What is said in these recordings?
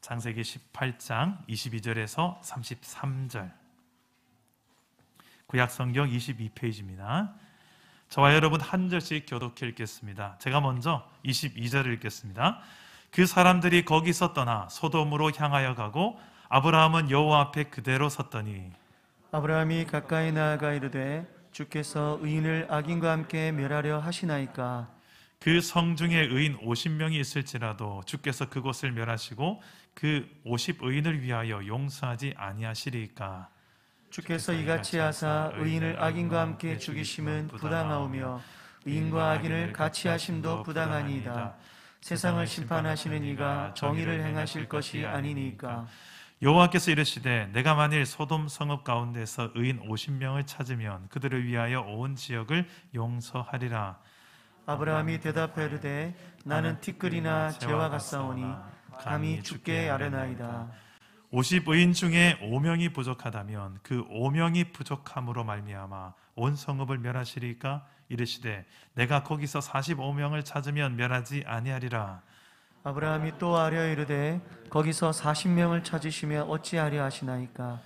창세기 18장 22절에서 33절, 구약성경 22페이지입니다. 저와 여러분 한 절씩 교독해 읽겠습니다. 제가 먼저 22절을 읽겠습니다. 그 사람들이 거기서 떠나 소돔으로 향하여 가고 아브라함은 여호와 앞에 그대로 섰더니 아브라함이 가까이 나아가 이르되 주께서 의인을 악인과 함께 멸하려 하시나이까. 그 성중에 의인 50명이 있을지라도 주께서 그곳을 멸하시고 그 50의인을 위하여 용서하지 아니하시리이까. 주께서 이같이 하사 의인을 악인과 함께 죽이심은 부당하오며 의인과 악인을 같이 하심도 부당하니이다. 세상을 심판하시는 이가 정의를 행하실 것이 아니니까. 여호와께서 이르시되 내가 만일 소돔 성읍 가운데서 의인 50명을 찾으면 그들을 위하여 온 지역을 용서하리라. 아브라함이 대답하여 이르되 나는 티끌이나 재와 같사오니 감히 주께 아뢰나이다. 50의인 중에 5명이 부족하다면 그 5명이 부족함으로 말미암아 온 성읍을 멸하시리까. 이르시되 내가 거기서 45명을 찾으면 멸하지 아니하리라. 아브라함이 또 아뢰어 이르되 거기서 40명을 찾으시면 어찌하려 하시나이까.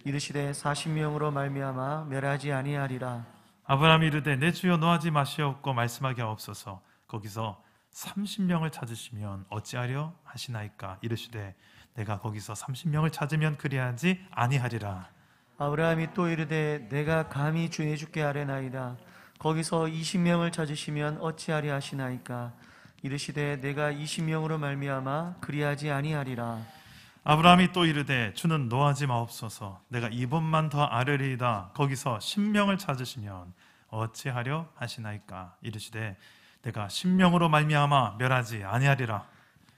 이르시되 40명으로 말미암아 멸하지 아니하리라. 아브라함이 이르되 내 주여 노하지 마시옵고 말씀하게 하옵소서. 거기서 30명을 찾으시면 어찌하려 하시나이까. 이르시되 내가 거기서 30명을 찾으면 그리하지 아니하리라. 아브라함이 또 이르되 내가 감히 주의 주께 아뢰나이다. 거기서 20명을 찾으시면 어찌하려 하시나이까. 이르시되 내가 20명으로 말미암아 그리하지 아니하리라. 아브라함이 또 이르되 주는 노하지 마옵소서. 내가 이번만 더 아뢰리이다. 거기서 10명을 찾으시면 어찌하려 하시나이까. 이르시되 내가 10명으로 말미암아 멸하지 아니하리라.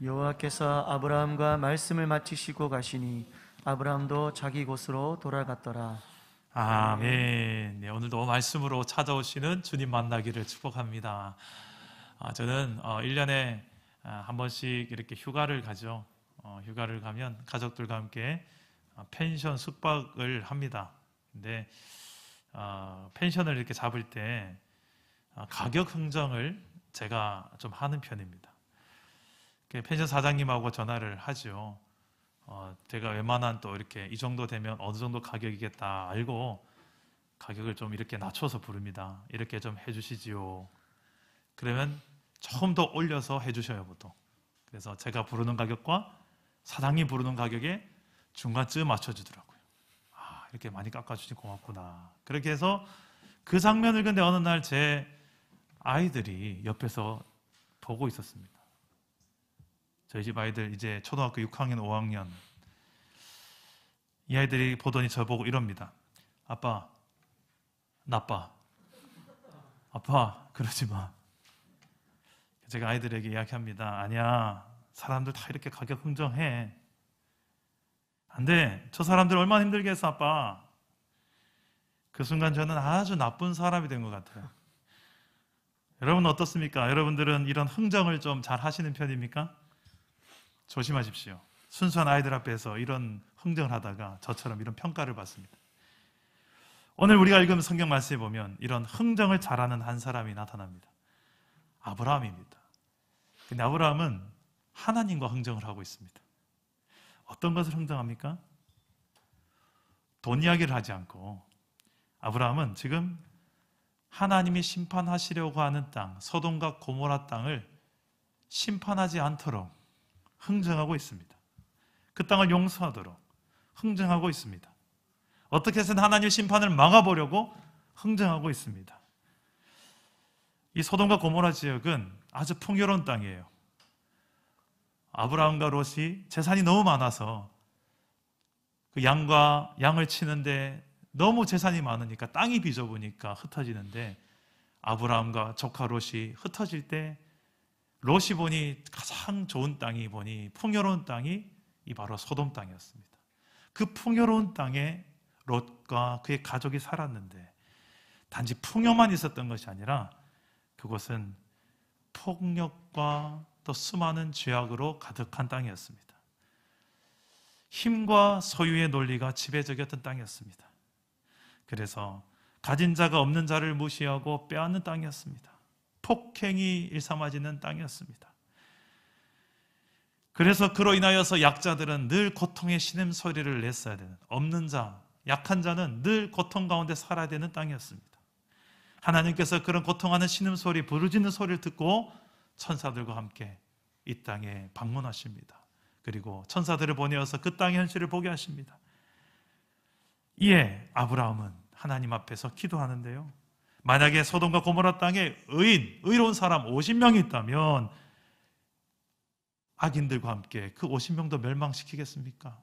여호와께서 아브라함과 말씀을 마치시고 가시니 아브라함도 자기 곳으로 돌아갔더라. 아멘. 네, 오늘도 말씀으로 찾아오시는 주님 만나기를 축복합니다. 저는 1년에 한 번씩 이렇게 휴가를 가죠. 휴가를 가면 가족들과 함께 펜션 숙박을 합니다. 근데 펜션을 이렇게 잡을 때 가격 흥정을 제가 좀 하는 편입니다. 펜션 사장님하고 전화를 하죠. 제가 웬만한 또 이렇게 이 정도 되면 어느 정도 가격이겠다 알고 가격을 좀 이렇게 낮춰서 부릅니다. 이렇게 좀 해주시지요. 그러면 조금 더 올려서 해주셔요, 보통. 그래서 제가 부르는 가격과 사장님 부르는 가격에 중간쯤 맞춰주더라고요. 이렇게 많이 깎아주시니 고맙구나. 그렇게 해서 그 장면을 근데 어느 날 제 아이들이 옆에서 보고 있었습니다. 저희 집 아이들 이제 초등학교 6학년, 5학년. 이 아이들이 보더니 저보고 이럽니다. 아빠, 나빠. 아빠, 그러지 마. 제가 아이들에게 이야기합니다. 아니야, 사람들 다 이렇게 가격 흥정해. 안 돼. 저 사람들 얼마나 힘들게 했어, 아빠. 그 순간 저는 아주 나쁜 사람이 된 것 같아요. 여러분 어떻습니까? 여러분들은 이런 흥정을 좀 잘 하시는 편입니까? 조심하십시오. 순수한 아이들 앞에서 이런 흥정을 하다가 저처럼 이런 평가를 받습니다. 오늘 우리가 읽은 성경 말씀에 보면 이런 흥정을 잘하는 한 사람이 나타납니다. 아브라함입니다. 근데 아브라함은 하나님과 흥정을 하고 있습니다. 어떤 것을 흥정합니까? 돈 이야기를 하지 않고 아브라함은 지금 하나님이 심판하시려고 하는 땅, 소돔과 고모라 땅을 심판하지 않도록 흥정하고 있습니다. 그 땅을 용서하도록 흥정하고 있습니다. 어떻게 해서든 하나님의 심판을 막아보려고 흥정하고 있습니다. 이 소돔과 고모라 지역은 아주 풍요로운 땅이에요. 아브라함과 롯이 재산이 너무 많아서 그 양을 치는데 너무 재산이 많으니까 땅이 비좁으니까 흩어지는데 아브라함과 조카 롯이 흩어질 때 롯이 보니 가장 좋은 땅이 보니 풍요로운 땅이 이 바로 소돔 땅이었습니다. 그 풍요로운 땅에 롯과 그의 가족이 살았는데 단지 풍요만 있었던 것이 아니라 그곳은 폭력과 또 수많은 죄악으로 가득한 땅이었습니다. 힘과 소유의 논리가 지배적이었던 땅이었습니다. 그래서 가진 자가 없는 자를 무시하고 빼앗는 땅이었습니다. 폭행이 일삼아지는 땅이었습니다. 그래서 그로 인하여서 약자들은 늘 고통의 신음소리를 냈어야 되는, 없는 자, 약한 자는 늘 고통 가운데 살아야 되는 땅이었습니다. 하나님께서 그런 고통하는 신음소리, 부르짖는 소리를 듣고 천사들과 함께 이 땅에 방문하십니다. 그리고 천사들을 보내어서 그 땅의 현실을 보게 하십니다. 이에 아브라함은 하나님 앞에서 기도하는데요, 만약에 소돔과 고모라 땅에 의로운 사람 50명이 있다면 악인들과 함께 그 50명도 멸망시키겠습니까?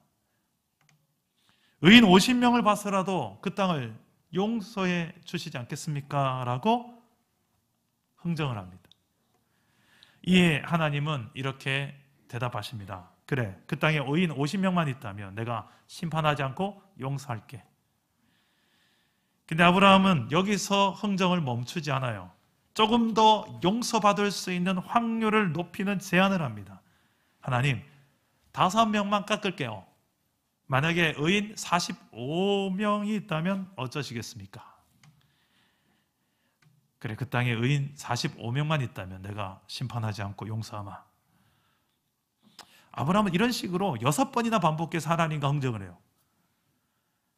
의인 50명을 봐서라도 그 땅을 용서해 주시지 않겠습니까? 라고 흥정을 합니다. 이에 하나님은 이렇게 대답하십니다. 그래, 그 땅에 의인 50명만 있다면 내가 심판하지 않고 용서할게. 근데 아브라함은 여기서 흥정을 멈추지 않아요. 조금 더 용서받을 수 있는 확률을 높이는 제안을 합니다. 하나님, 5명만 깎을게요. 만약에 의인 45명이 있다면 어쩌시겠습니까? 그래, 그 땅에 의인 45명만 있다면 내가 심판하지 않고 용서하마. 아브라함은 이런 식으로 6번이나 반복해서 하나님과 흥정을 해요.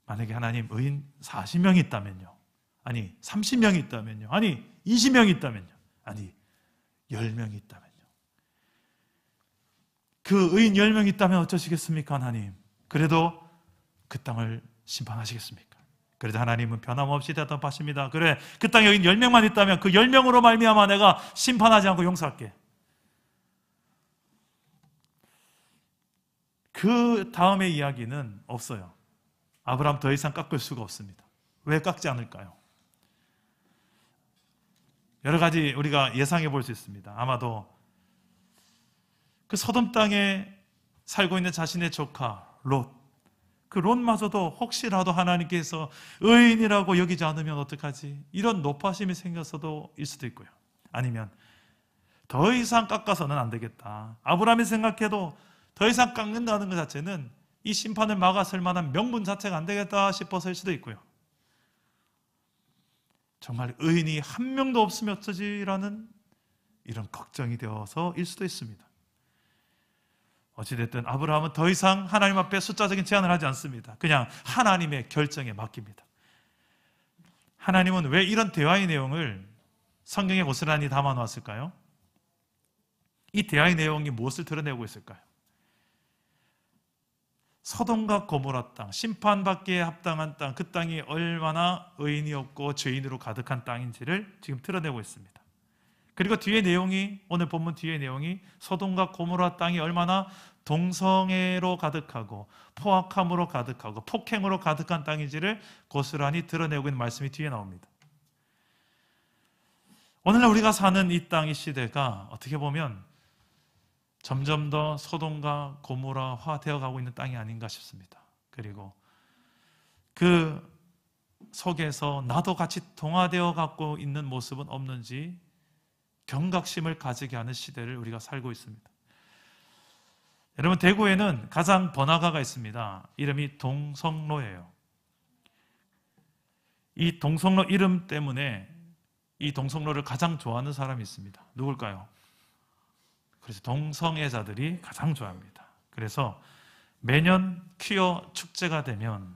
만약에 하나님 의인 40명이 있다면요, 아니 30명이 있다면요, 아니 20명이 있다면요, 아니 10명이 있다면요, 그 의인 10명이 있다면 어쩌시겠습니까? 하나님, 그래도 그 땅을 심판하시겠습니까? 그래도 하나님은 변함없이 대답하십니다. 그래, 그 땅에 의인 10명만 있다면 그 10명으로 말미암아 내가 심판하지 않고 용서할게. 그 다음의 이야기는 없어요. 아브라함 더 이상 깎을 수가 없습니다. 왜 깎지 않을까요? 여러 가지 우리가 예상해 볼 수 있습니다. 아마도 그 소돔 땅에 살고 있는 자신의 조카 롯, 그 롯마저도 혹시라도 하나님께서 의인이라고 여기지 않으면 어떡하지? 이런 노파심이 생겼어도 일 수도 있고요. 아니면 더 이상 깎아서는 안 되겠다. 아브라함이 생각해도 더 이상 깎는다는 것 자체는 이 심판을 막아설 만한 명분 자체가 안 되겠다 싶어서일 수도 있고요. 정말 의인이 한 명도 없으면 어쩌지라는 이런 걱정이 되어서일 수도 있습니다. 어찌됐든 아브라함은 더 이상 하나님 앞에 숫자적인 제안을 하지 않습니다. 그냥 하나님의 결정에 맡깁니다. 하나님은 왜 이런 대화의 내용을 성경에 고스란히 담아 놓았을까요? 이 대화의 내용이 무엇을 드러내고 있을까요? 소돔과 고모라 땅, 심판받기에 합당한 땅, 그 땅이 얼마나 의인이 없고 죄인으로 가득한 땅인지를 지금 드러내고 있습니다. 그리고 뒤에 내용이, 오늘 본문 뒤에 내용이 소돔과 고모라 땅이 얼마나 동성애로 가득하고 포악함으로 가득하고 폭행으로 가득한 땅인지를 고스란히 드러내고 있는 말씀이 뒤에 나옵니다. 오늘날 우리가 사는 이 땅, 이 시대가 어떻게 보면 점점 더 소돔과 고모라화 되어가고 있는 땅이 아닌가 싶습니다. 그리고 그 속에서 나도 같이 동화되어 갖고 있는 모습은 없는지 경각심을 가지게 하는 시대를 우리가 살고 있습니다. 여러분, 대구에는 가장 번화가가 있습니다. 이름이 동성로예요. 이 동성로 이름 때문에 이 동성로를 가장 좋아하는 사람이 있습니다. 누굴까요? 그래서 동성애자들이 가장 좋아합니다. 그래서 매년 퀴어 축제가 되면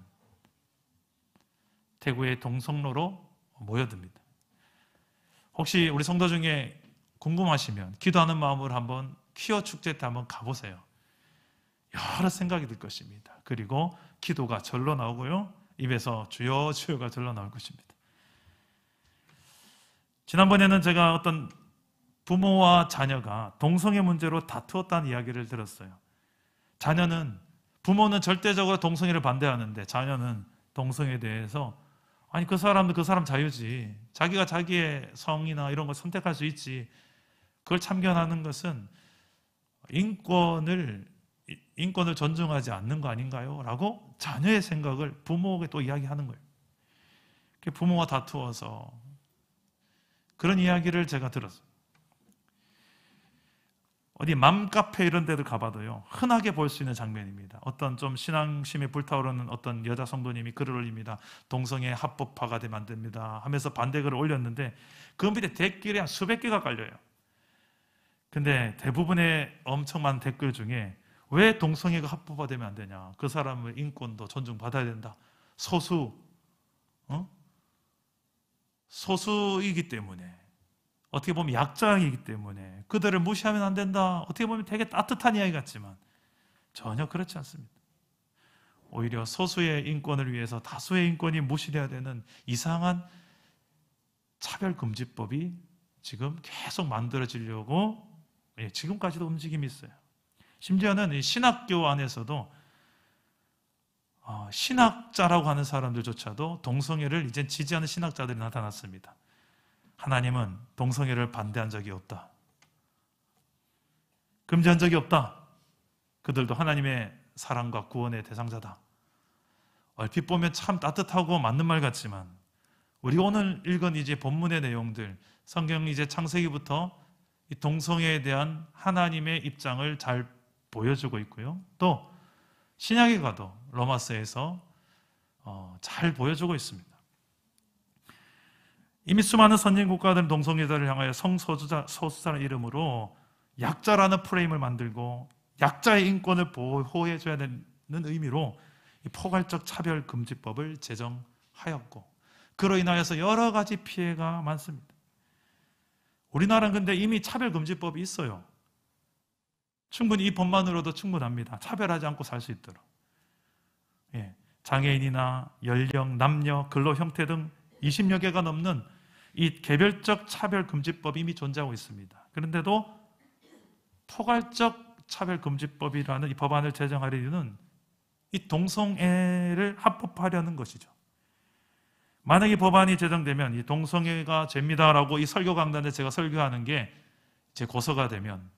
대구의 동성로로 모여듭니다. 혹시 우리 성도 중에 궁금하시면 기도하는 마음으로 한번 퀴어 축제 때 한번 가보세요. 여러 생각이 들 것입니다. 그리고 기도가 절로 나오고요, 입에서 주여 주여가 절로 나올 것입니다. 지난번에는 제가 어떤 부모와 자녀가 동성애 문제로 다투었다는 이야기를 들었어요. 부모는 절대적으로 동성애를 반대하는데 자녀는 동성애에 대해서 아니, 그 사람도 그 사람 자유지, 자기가 자기의 성이나 이런 걸 선택할 수 있지, 그걸 참견하는 것은 인권을 존중하지 않는 거 아닌가요? 라고 자녀의 생각을 부모에게 또 이야기하는 거예요. 부모와 다투어서 그런 이야기를 제가 들었어요. 어디 맘카페 이런 데들 가봐도요, 흔하게 볼 수 있는 장면입니다. 어떤 좀 신앙심에 불타오르는 어떤 여자 성도님이 글을 올립니다. 동성애 합법화가 되면 안 됩니다 하면서 반대글을 올렸는데 그 밑에 댓글이 한 수백 개가 깔려요. 근데 대부분의 엄청 많은 댓글 중에 왜 동성애가 합법화되면 안 되냐? 그 사람의 인권도 존중받아야 된다. 소수이기 때문에, 어떻게 보면 약자이기 때문에 그들을 무시하면 안 된다. 어떻게 보면 되게 따뜻한 이야기 같지만 전혀 그렇지 않습니다. 오히려 소수의 인권을 위해서 다수의 인권이 무시돼야 되는 이상한 차별금지법이 지금 계속 만들어지려고 지금까지도 움직임이 있어요. 심지어는 이 신학교 안에서도 신학자라고 하는 사람들조차도 동성애를 이제 지지하는 신학자들이 나타났습니다. 하나님은 동성애를 반대한 적이 없다. 금지한 적이 없다. 그들도 하나님의 사랑과 구원의 대상자다. 얼핏 보면 참 따뜻하고 맞는 말 같지만 우리 오늘 읽은 이제 본문의 내용들, 성경 이제 창세기부터 이 동성애에 대한 하나님의 입장을 잘 보여주고 있고요. 또 신약에 가도 로마서에서 잘 보여주고 있습니다. 이미 수많은 선진 국가들은 동성애자를 향하여 성소수자라는 이름으로 약자라는 프레임을 만들고 약자의 인권을 보호해줘야 되는 의미로 이 포괄적 차별금지법을 제정하였고, 그로 인하여서 여러 가지 피해가 많습니다. 우리나라는 근데 이미 차별금지법이 있어요. 충분히 이 법만으로도 충분합니다. 차별하지 않고 살 수 있도록. 장애인이나 연령, 남녀, 근로 형태 등 20여 개가 넘는 이 개별적 차별금지법이 이미 존재하고 있습니다. 그런데도 포괄적 차별금지법이라는 이 법안을 제정할 이유는 이 동성애를 합법화하려는 것이죠. 만약 이 법안이 제정되면 이 동성애가 죄입니다라고 이 설교 강단에 제가 설교하는 게 제 고소가 되면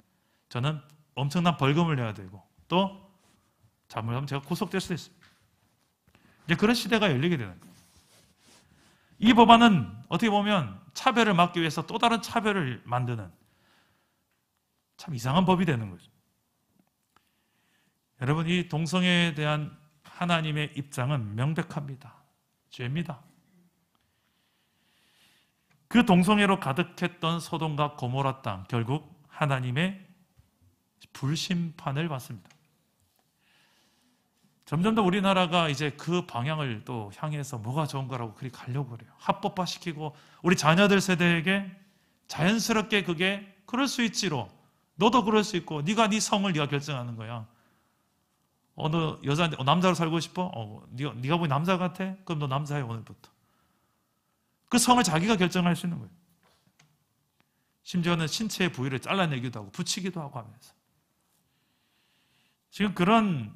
저는 엄청난 벌금을 내야 되고 또 잘못하면 제가 구속될 수도 있습니다. 이제 그런 시대가 열리게 되는 거예요. 이 법안은 어떻게 보면 차별을 막기 위해서 또 다른 차별을 만드는 참 이상한 법이 되는 거죠. 여러분, 이 동성애에 대한 하나님의 입장은 명백합니다. 죄입니다. 그 동성애로 가득했던 소돔과 고모라 땅, 결국 하나님의 불심판을 받습니다. 점점 더 우리나라가 이제 그 방향을 또 향해서 뭐가 좋은 거라고 그리 가려고 그래요. 합법화시키고 우리 자녀들 세대에게 자연스럽게 그게 그럴 수 있지로, 너도 그럴 수 있고 네가 네 성을 네가 결정하는 거야. 너 여자인데 남자로 살고 싶어? 네가 보니 남자 같아? 그럼 너 남자야 오늘부터. 그 성을 자기가 결정할 수 있는 거예요. 심지어는 신체의 부위를 잘라내기도 하고 붙이기도 하고 하면서 지금 그런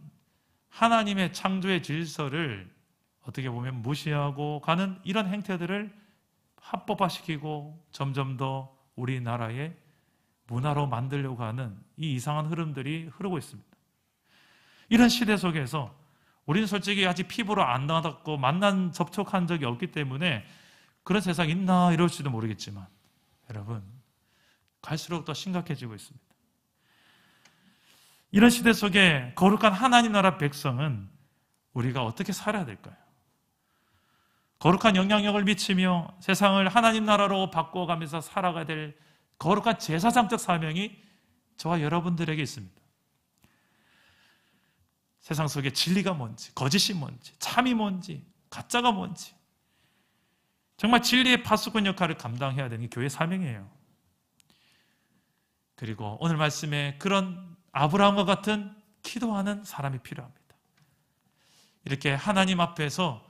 하나님의 창조의 질서를 어떻게 보면 무시하고 가는 이런 행태들을 합법화시키고 점점 더 우리나라의 문화로 만들려고 하는 이 이상한 흐름들이 흐르고 있습니다. 이런 시대 속에서 우리는 솔직히 아직 피부로 안 닿았고 접촉한 적이 없기 때문에 그런 세상이 있나 이럴지도 모르겠지만 여러분, 갈수록 더 심각해지고 있습니다. 이런 시대 속에 거룩한 하나님 나라 백성은 우리가 어떻게 살아야 될까요? 거룩한 영향력을 미치며 세상을 하나님 나라로 바꿔가면서 살아가야 될 거룩한 제사장적 사명이 저와 여러분들에게 있습니다. 세상 속에 진리가 뭔지, 거짓이 뭔지, 참이 뭔지, 가짜가 뭔지, 정말 진리의 파수꾼 역할을 감당해야 되는 게 교회의 사명이에요. 그리고 오늘 말씀에 그런 아브라함과 같은 기도하는 사람이 필요합니다. 이렇게 하나님 앞에서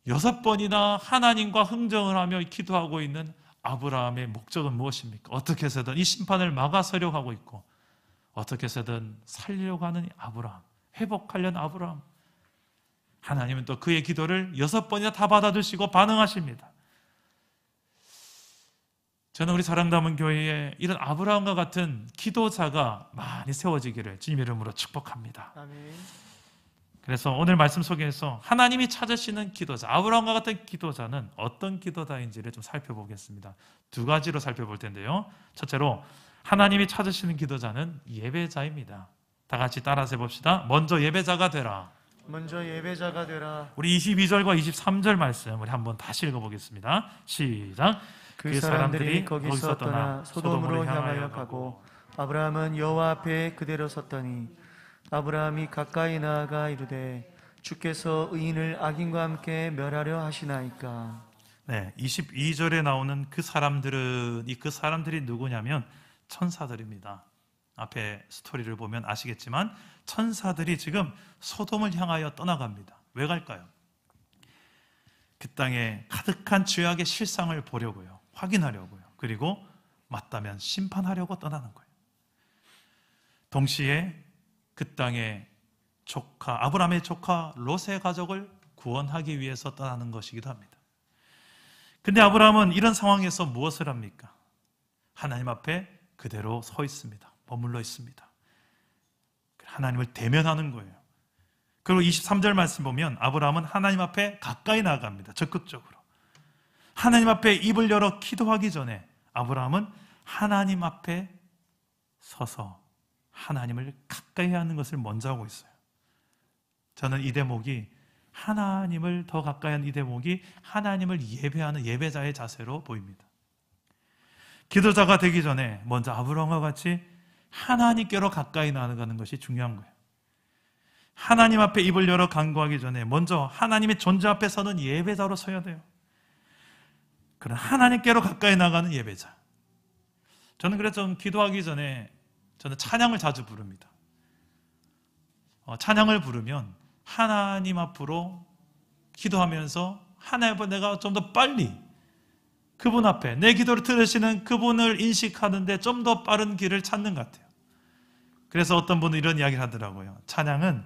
6번이나 하나님과 흥정을 하며 기도하고 있는 아브라함의 목적은 무엇입니까? 어떻게 해서든 이 심판을 막아서려고 하고 있고 어떻게 해서든 살려고 하는 아브라함, 회복하려는 아브라함. 하나님은 또 그의 기도를 6번이나 다 받아주시고 반응하십니다. 저는 우리 사랑담은 교회에 이런 아브라함과 같은 기도자가 많이 세워지기를 주님 이름으로 축복합니다. 아멘. 그래서 오늘 말씀 속에서 하나님이 찾으시는 기도자, 아브라함과 같은 기도자는 어떤 기도자인지를 좀 살펴보겠습니다. 2가지로 살펴볼 텐데요. 첫째로 하나님이 찾으시는 기도자는 예배자입니다. 다 같이 따라서 해봅시다. 먼저 예배자가 되라. 먼저 예배자가 되라. 우리 22절과 23절 말씀 우리 한번 다시 읽어보겠습니다. 시작. 그 사람들이 거기서 떠나 소돔으로 향하여 가고 아브라함은 여호와 앞에 그대로 섰더니 아브라함이 가까이 나아가 이르되 주께서 의인을 악인과 함께 멸하려 하시나이까. 네, 22절에 나오는 그 사람들이 누구냐면 천사들입니다. 앞에 스토리를 보면 아시겠지만 천사들이 지금 소돔을 향하여 떠나갑니다. 왜 갈까요? 그 땅에 가득한 죄악의 실상을 보려고요. 확인하려고요. 그리고 맞다면 심판하려고 떠나는 거예요. 동시에 그 땅의 아브라함의 조카 롯의 가족을 구원하기 위해서 떠나는 것이기도 합니다. 근데 아브라함은 이런 상황에서 무엇을 합니까? 하나님 앞에 그대로 서 있습니다. 머물러 있습니다. 하나님을 대면하는 거예요. 그리고 23절 말씀 보면 아브라함은 하나님 앞에 가까이 나아갑니다. 적극적으로. 하나님 앞에 입을 열어 기도하기 전에 아브라함은 하나님 앞에 서서 하나님을 가까이 하는 것을 먼저 하고 있어요. 저는 이 대목이 하나님을 더 가까이 하는 이 대목이 하나님을 예배하는 예배자의 자세로 보입니다. 기도자가 되기 전에 먼저 아브라함과 같이 하나님께로 가까이 나아가는 것이 중요한 거예요. 하나님 앞에 입을 열어 간구하기 전에 먼저 하나님의 존재 앞에 서는 예배자로 서야 돼요. 그런 하나님께로 가까이 나가는 예배자. 저는 그래서 좀 기도하기 전에 저는 찬양을 자주 부릅니다. 찬양을 부르면 하나님 앞으로 기도하면서 하나님 앞에 내가 좀 더 빨리 그분 앞에 내 기도를 들으시는 그분을 인식하는데 좀 더 빠른 길을 찾는 것 같아요. 그래서 어떤 분은 이런 이야기를 하더라고요. 찬양은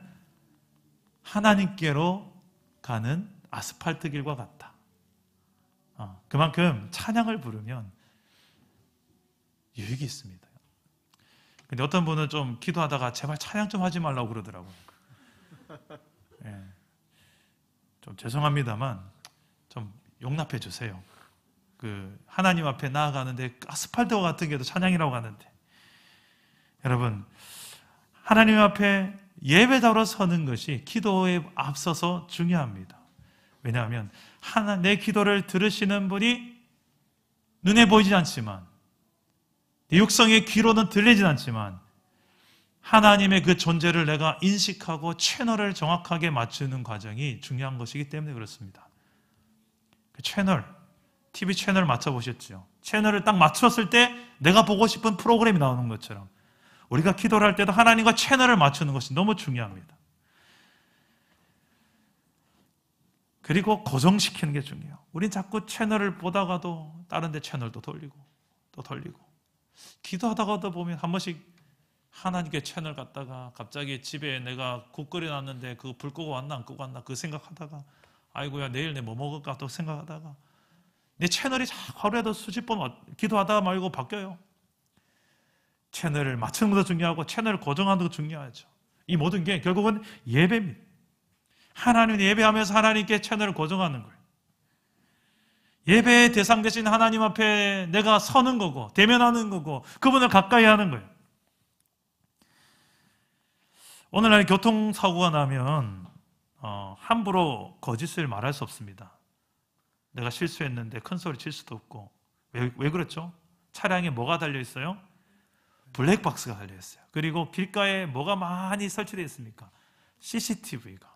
하나님께로 가는 아스팔트 길과 같다. 그만큼 찬양을 부르면 유익이 있습니다. 근데 어떤 분은 좀 기도하다가 제발 찬양 좀 하지 말라고 그러더라고요. 예. 좀 죄송합니다만 좀 용납해 주세요. 하나님 앞에 나아가는데 아스팔트와 같은 게 더 찬양이라고 하는데, 여러분, 하나님 앞에 예배자로 서는 것이 기도에 앞서서 중요합니다. 왜냐하면 내 기도를 들으시는 분이 눈에 보이지 않지만, 내 육성의 귀로는 들리진 않지만 하나님의 그 존재를 내가 인식하고 채널을 정확하게 맞추는 과정이 중요한 것이기 때문에 그렇습니다. 그 TV 채널 맞춰보셨죠? 채널을 딱 맞췄을 때 내가 보고 싶은 프로그램이 나오는 것처럼 우리가 기도를 할 때도 하나님과 채널을 맞추는 것이 너무 중요합니다. 그리고 고정시키는 게 중요해요. 우린 자꾸 채널을 보다가도 다른 데 채널도 돌리고 또 돌리고, 기도하다가도 보면 한 번씩 하나님께 채널 갔다가 갑자기 집에 내가 국 끓여놨는데 그거 불 끄고 왔나 안 끄고 왔나 그 생각하다가 아이고야 내일 내 뭐 먹을까 또 생각하다가 내 채널이 자꾸 하루에도 수십 번 기도하다가 말고 바뀌어요. 채널을 맞추는 것도 중요하고 채널을 고정하는 것도 중요하죠. 이 모든 게 결국은 예배입니다. 하나님을 예배하면서 하나님께 채널을 고정하는 거예요. 예배의 대상 되신 하나님 앞에 내가 서는 거고 대면하는 거고 그분을 가까이 하는 거예요. 오늘날 교통사고가 나면 함부로 거짓을 말할 수 없습니다. 내가 실수했는데 큰 소리 칠 수도 없고. 왜 그렇죠? 차량에 뭐가 달려있어요? 블랙박스가 달려있어요. 그리고 길가에 뭐가 많이 설치되어 있습니까? CCTV가.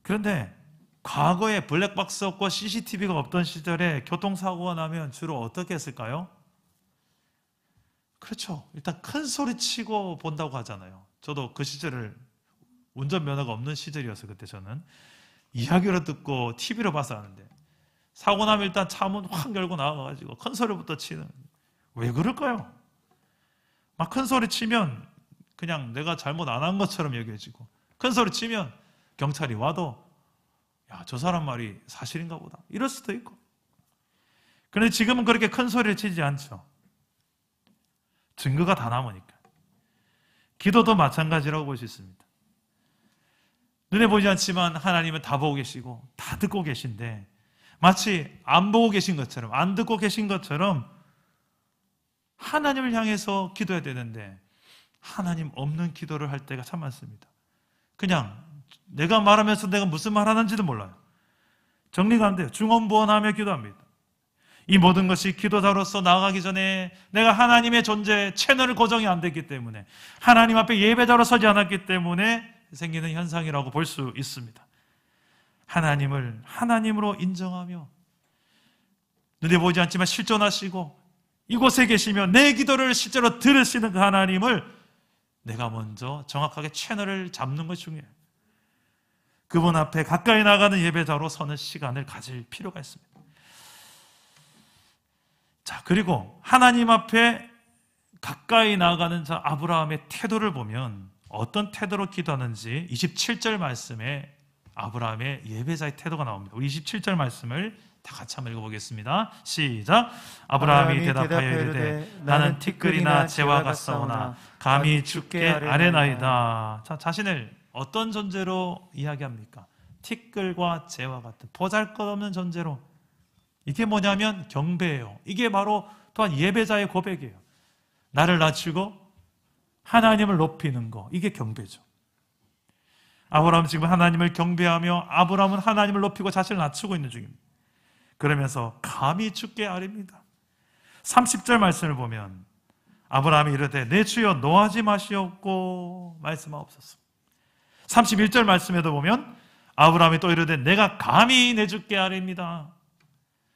그런데 과거에 블랙박스 없고 CCTV가 없던 시절에 교통사고가 나면 주로 어떻게 했을까요? 그렇죠. 일단 큰 소리 치고 본다고 하잖아요. 저도 그 시절을 운전면허가 없는 시절이어서 그때 저는 이야기로 듣고 TV로 봐서 아는데, 사고 나면 일단 차문 확 열고 나와가지고 큰 소리부터 치는. 왜 그럴까요? 막 큰 소리 치면 그냥 내가 잘못 안 한 것처럼 여겨지고, 큰 소리 치면 경찰이 와도 야, 저 사람 말이 사실인가 보다 이럴 수도 있고. 그런데 지금은 그렇게 큰 소리를 치지 않죠. 증거가 다 남으니까. 기도도 마찬가지라고 볼 수 있습니다. 눈에 보이지 않지만 하나님은 다 보고 계시고 다 듣고 계신데, 마치 안 보고 계신 것처럼 안 듣고 계신 것처럼 하나님을 향해서 기도해야 되는데 하나님 없는 기도를 할 때가 참 많습니다. 그냥 내가 말하면서 내가 무슨 말 하는지도 몰라요. 정리가 안 돼요. 중언부언하며 기도합니다. 이 모든 것이 기도자로서 나아가기 전에 내가 하나님의 존재, 채널을 고정이 안 됐기 때문에, 하나님 앞에 예배자로 서지 않았기 때문에 생기는 현상이라고 볼 수 있습니다. 하나님을 하나님으로 인정하며 눈에 보이지 않지만 실존하시고 이곳에 계시며 내 기도를 실제로 들으시는 그 하나님을 내가 먼저 정확하게 채널을 잡는 것이 중요해요. 그분 앞에 가까이 나가는 예배자로 서는 시간을 가질 필요가 있습니다. 자, 그리고 하나님 앞에 가까이 나가는 자 아브라함의 태도를 보면 어떤 태도로 기도하는지 27절 말씀에 아브라함의 예배자의 태도가 나옵니다. 우리 27절 말씀을 다 같이 한번 읽어보겠습니다. 시작. 아브라함이 대답하여 이르되 나는 티끌이나 재와 같사오나 감히 주께 아뢰나이다. 자, 자신을 어떤 존재로 이야기합니까? 티끌과 재와 같은 보잘것없는 존재로. 이게 뭐냐면 경배예요. 이게 바로 또한 예배자의 고백이에요. 나를 낮추고 하나님을 높이는 거, 이게 경배죠. 아브라함은 지금 하나님을 경배하며 아브라함은 하나님을 높이고 자신을 낮추고 있는 중입니다. 그러면서 감히 주께 아뢰입니다. 30절 말씀을 보면 아브라함이 이르되 내 주여 노하지 마시옵고 말씀하옵소서. 31절 말씀에도 보면 아브라함이 또 이르되 내가 감히 내 주께 아뢰입니다.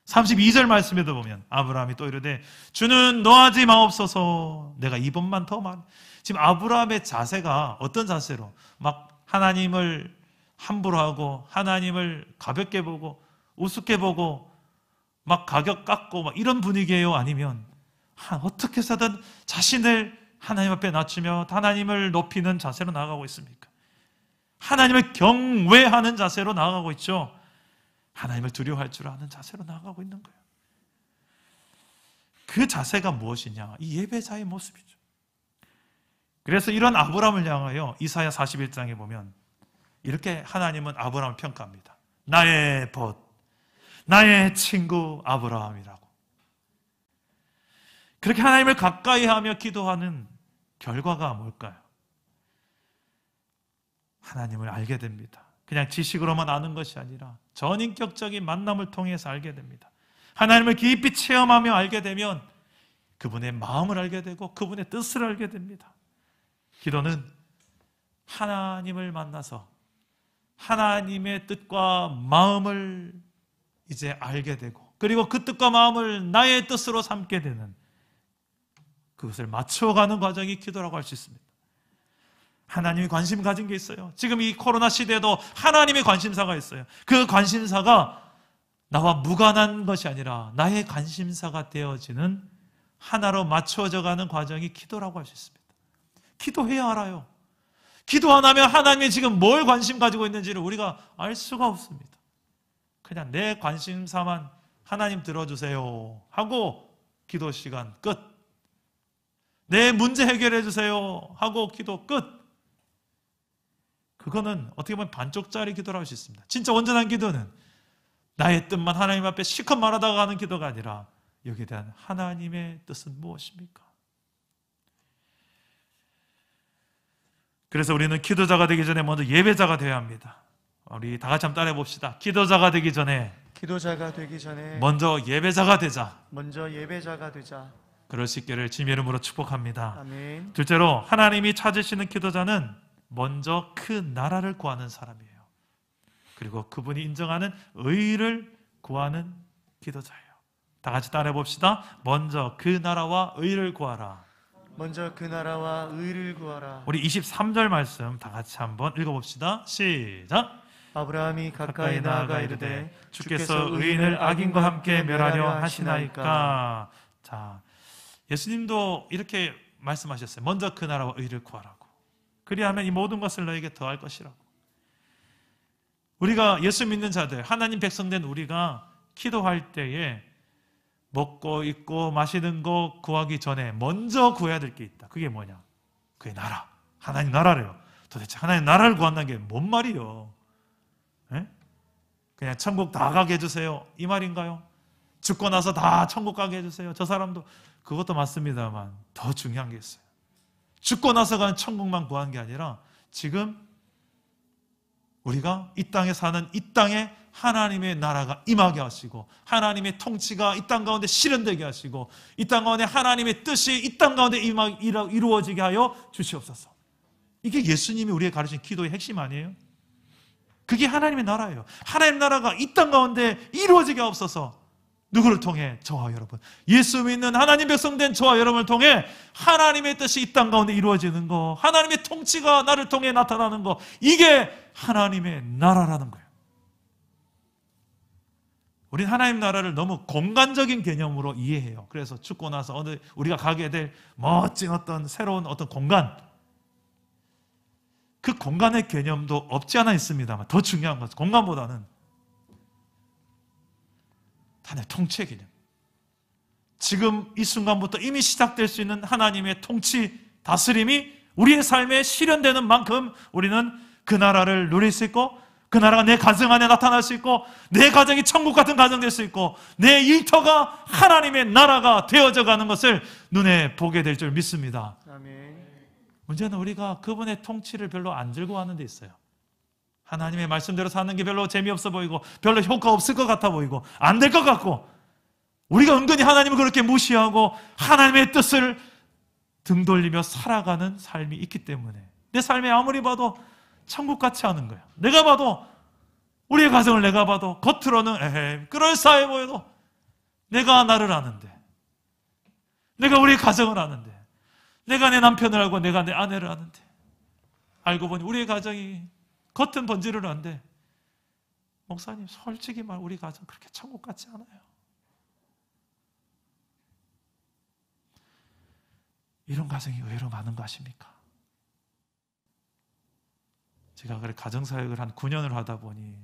32절 말씀에도 보면 아브라함이 또 이르되 주는 노하지 마옵소서. 내가 이번만 더 말. 지금 아브라함의 자세가 어떤 자세로 막 하나님을 함부로 하고 하나님을 가볍게 보고 우습게 보고 막 가격 깎고 막 이런 분위기예요? 아니면 어떻게 해서든 자신을 하나님 앞에 낮추며 하나님을 높이는 자세로 나아가고 있습니까? 하나님을 경외하는 자세로 나아가고 있죠. 하나님을 두려워할 줄 아는 자세로 나아가고 있는 거예요. 그 자세가 무엇이냐? 이 예배자의 모습이죠. 그래서 이런 아브라함을 향하여 이사야 41장에 보면 이렇게 하나님은 아브라함을 평가합니다. 나의 벗, 나의 친구 아브라함이라고. 그렇게 하나님을 가까이 하며 기도하는 결과가 뭘까요? 하나님을 알게 됩니다. 그냥 지식으로만 아는 것이 아니라 전인격적인 만남을 통해서 알게 됩니다. 하나님을 깊이 체험하며 알게 되면 그분의 마음을 알게 되고 그분의 뜻을 알게 됩니다. 기도는 하나님을 만나서 하나님의 뜻과 마음을 이제 알게 되고 그리고 그 뜻과 마음을 나의 뜻으로 삼게 되는 그것을 맞춰가는 과정이 기도라고 할 수 있습니다. 하나님이 관심 가진 게 있어요. 지금 이 코로나 시대에도 하나님의 관심사가 있어요. 그 관심사가 나와 무관한 것이 아니라 나의 관심사가 되어지는 하나로 맞춰져 가는 과정이 기도라고 할 수 있습니다. 기도해야 알아요. 기도 안 하면 하나님이 지금 뭘 관심 가지고 있는지를 우리가 알 수가 없습니다. 그냥 내 관심사만 하나님 들어주세요 하고 기도 시간 끝. 내 문제 해결해 주세요 하고 기도 끝. 그거는 어떻게 보면 반쪽짜리 기도라고 할 수 있습니다. 진짜 온전한 기도는 나의 뜻만 하나님 앞에 실컷 말하다가 하는 기도가 아니라 여기에 대한 하나님의 뜻은 무엇입니까? 그래서 우리는 기도자가 되기 전에 먼저 예배자가 되어야 합니다. 우리 다 같이 한번 따라해 봅시다. 기도자가 되기 전에 먼저 예배자가 그럴 되자. 수 있기를 주님의 이름으로 축복합니다. 아멘. 둘째로 하나님이 찾으시는 기도자는 먼저 그 나라를 구하는 사람이에요. 그리고 그분이 인정하는 의를 구하는 기도자예요. 다 같이 따라해 봅시다. 먼저 그 나라와 의를 구하라. 먼저 그 나라와 의를 구하라. 우리 23절 말씀 다 같이 한번 읽어봅시다. 시작. 아브라함이 가까이 나아가 이르되 주께서 의인을 악인과 함께 멸하려 하시나이까. 자, 예수님도 이렇게 말씀하셨어요. 먼저 그 나라와 의를 구하라고. 그리하면 이 모든 것을 너에게 더할 것이라고. 우리가 예수 믿는 자들, 하나님 백성된 우리가 기도할 때에 먹고 입고 마시는 거 구하기 전에 먼저 구해야 될 게 있다. 그게 뭐냐? 그게 나라. 하나님 나라래요. 도대체 하나님 나라를 구한다는 게 뭔 말이요? 에? 그냥 천국 다 가게 해주세요. 이 말인가요? 죽고 나서 다 천국 가게 해주세요. 저 사람도 그것도 맞습니다만 더 중요한 게 있어요. 죽고 나서 가는 천국만 구한 게 아니라 지금 우리가 이 땅에 사는 이 땅에 하나님의 나라가 임하게 하시고 하나님의 통치가 이 땅 가운데 실현되게 하시고 이 땅 가운데 하나님의 뜻이 이 땅 가운데 이루어지게 하여 주시옵소서. 이게 예수님이 우리에게 가르친 기도의 핵심 아니에요? 그게 하나님의 나라예요. 하나님의 나라가 이 땅 가운데 이루어지게 하옵소서. 누구를 통해? 저와 여러분, 예수 믿는 하나님 백성 된 저와 여러분을 통해 하나님의 뜻이 이 땅 가운데 이루어지는 거, 하나님의 통치가 나를 통해 나타나는 거, 이게 하나님의 나라라는 거예요. 우리는 하나님 나라를 너무 공간적인 개념으로 이해해요. 그래서 죽고 나서 우리가 가게 될 멋진 어떤 새로운 어떤 공간, 그 공간의 개념도 없지 않아 있습니다만 더 중요한 것은 공간보다는 하나님의 통치의 개념. 지금 이 순간부터 이미 시작될 수 있는 하나님의 통치, 다스림이 우리의 삶에 실현되는 만큼 우리는 그 나라를 누릴 수 있고 그 나라가 내 가정 안에 나타날 수 있고 내 가정이 천국 같은 가정 될 수 있고 내 일터가 하나님의 나라가 되어져 가는 것을 눈에 보게 될 줄 믿습니다. 아멘. 문제는 우리가 그분의 통치를 별로 안 즐거워하는 데 있어요. 하나님의 말씀대로 사는 게 별로 재미없어 보이고 별로 효과 없을 것 같아 보이고 안 될 것 같고 우리가 은근히 하나님을 그렇게 무시하고 하나님의 뜻을 등 돌리며 살아가는 삶이 있기 때문에 내 삶에 아무리 봐도 천국 같지 않은 거야. 내가 봐도 우리의 가정을 내가 봐도 겉으로는 에헤이 그럴싸해 보여도 내가 나를 아는데 내가 우리 가정을 아는데 내가 내 남편을 알고 내가 내 아내를 아는데 알고 보니 우리의 가정이 겉은 번지르르 한데 목사님 솔직히 말 우리 가정 그렇게 천국 같지 않아요. 이런 가정이 의외로 많은 거 아십니까? 제가 그래 가정사역을 한 9년을 하다 보니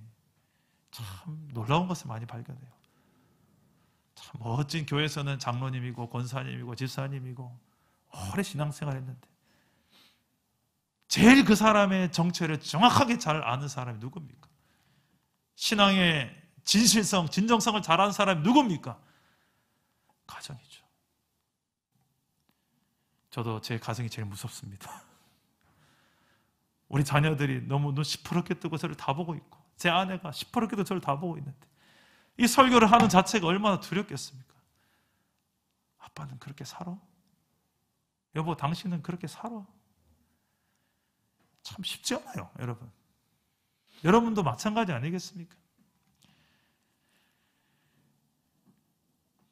참 놀라운 것을 많이 발견해요. 참 멋진 교회에서는 장로님이고 권사님이고 집사님이고 오래 신앙생활 했는데 제일 그 사람의 정체를 정확하게 잘 아는 사람이 누굽니까? 신앙의 진실성, 진정성을 잘 아는 사람이 누굽니까? 가정이죠. 저도 제 가정이 제일 무섭습니다. 우리 자녀들이 너무 눈 시퍼렇게 뜨고 저를 다 보고 있고 제 아내가 시퍼렇게도 저를 다 보고 있는데 이 설교를 하는 자체가 얼마나 두렵겠습니까? 아빠는 그렇게 살아? 여보 당신은 그렇게 살아? 참 쉽지 않아요, 여러분. 여러분도 마찬가지 아니겠습니까?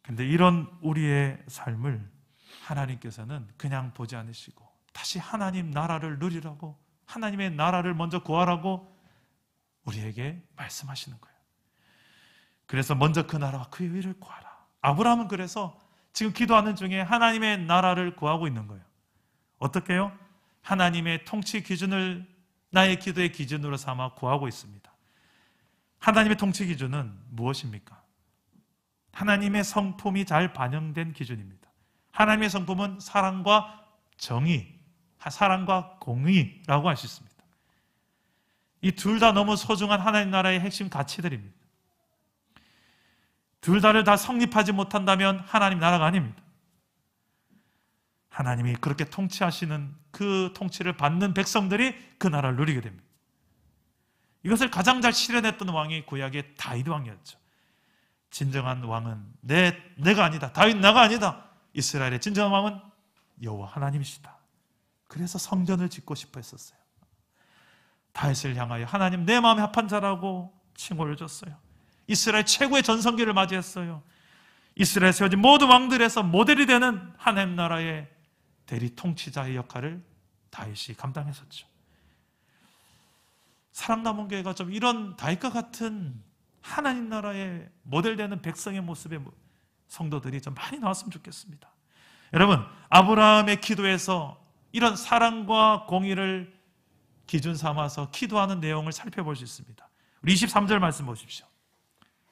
근데 이런 우리의 삶을 하나님께서는 그냥 보지 않으시고 다시 하나님 나라를 누리라고 하나님의 나라를 먼저 구하라고 우리에게 말씀하시는 거예요. 그래서 먼저 그 나라와 그의 의를 구하라. 아브라함은 그래서 지금 기도하는 중에 하나님의 나라를 구하고 있는 거예요. 어떻게 해요? 하나님의 통치 기준을 나의 기도의 기준으로 삼아 구하고 있습니다. 하나님의 통치 기준은 무엇입니까? 하나님의 성품이 잘 반영된 기준입니다. 하나님의 성품은 사랑과 정의, 사랑과 공의라고 할 수 있습니다. 이 둘 다 너무 소중한 하나님 나라의 핵심 가치들입니다. 둘 다를 다 성립하지 못한다면 하나님 나라가 아닙니다. 하나님이 그렇게 통치하시는 그 통치를 받는 백성들이 그 나라를 누리게 됩니다. 이것을 가장 잘 실현했던 왕이 구약의 다윗 왕이었죠. 진정한 왕은 내가 아니다. 다윗 나가 아니다. 이스라엘의 진정한 왕은 여호와 하나님이시다. 그래서 성전을 짓고 싶어 했었어요. 다윗을 향하여 하나님 내 마음에 합한 자라고 칭호를 줬어요. 이스라엘 최고의 전성기를 맞이했어요. 이스라엘에 세워진 모든 왕들에서 모델이 되는 하나님 나라의 대리 통치자의 역할을 다윗이 감당했었죠. 사랑남원교회가 좀 이런 다윗과 같은 하나님 나라의 모델되는 백성의 모습의 성도들이 좀 많이 나왔으면 좋겠습니다. 여러분, 아브라함의 기도에서 이런 사랑과 공의를 기준 삼아서 기도하는 내용을 살펴볼 수 있습니다. 우리 23절 말씀 보십시오.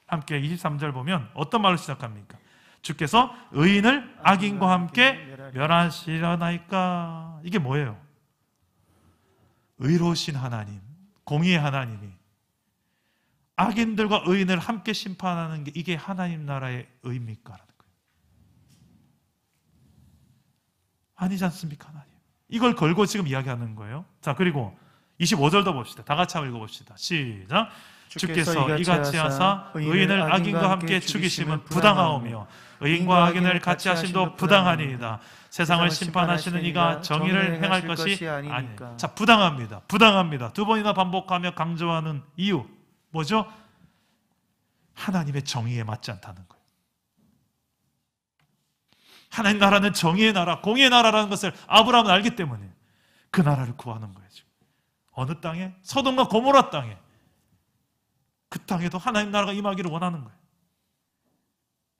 함께 23절 보면 어떤 말로 시작합니까? 주께서 의인을 악인과 함께 멸하시려나이까. 이게 뭐예요? 의로우신 하나님, 공의의 하나님이 악인들과 의인을 함께 심판하는 게 이게 하나님 나라의 의입니까? 라는 거예요. 아니지 않습니까? 하나님. 이걸 걸고 지금 이야기하는 거예요. 자, 그리고 25절도 봅시다. 다 같이 한번 읽어봅시다. 시작. 주께서 이같이 하사 의인을 악인과 함께 죽이심은 부당하오며 의인과 악인을 같이 하심도 부당하니이다. 세상을 심판하시는 이가 정의를 행할 것이 아니니까. 자, 부당합니다. 부당합니다. 두 번이나 반복하며 강조하는 이유 뭐죠? 하나님의 정의에 맞지 않다는 거예요. 하나님 나라는 정의의 나라, 공의의 나라라는 것을 아브라함은 알기 때문에 그 나라를 구하는 거예요. 지금. 어느 땅에? 소돔과 고모라 땅에. 그 땅에도 하나님 나라가 임하기를 원하는 거예요.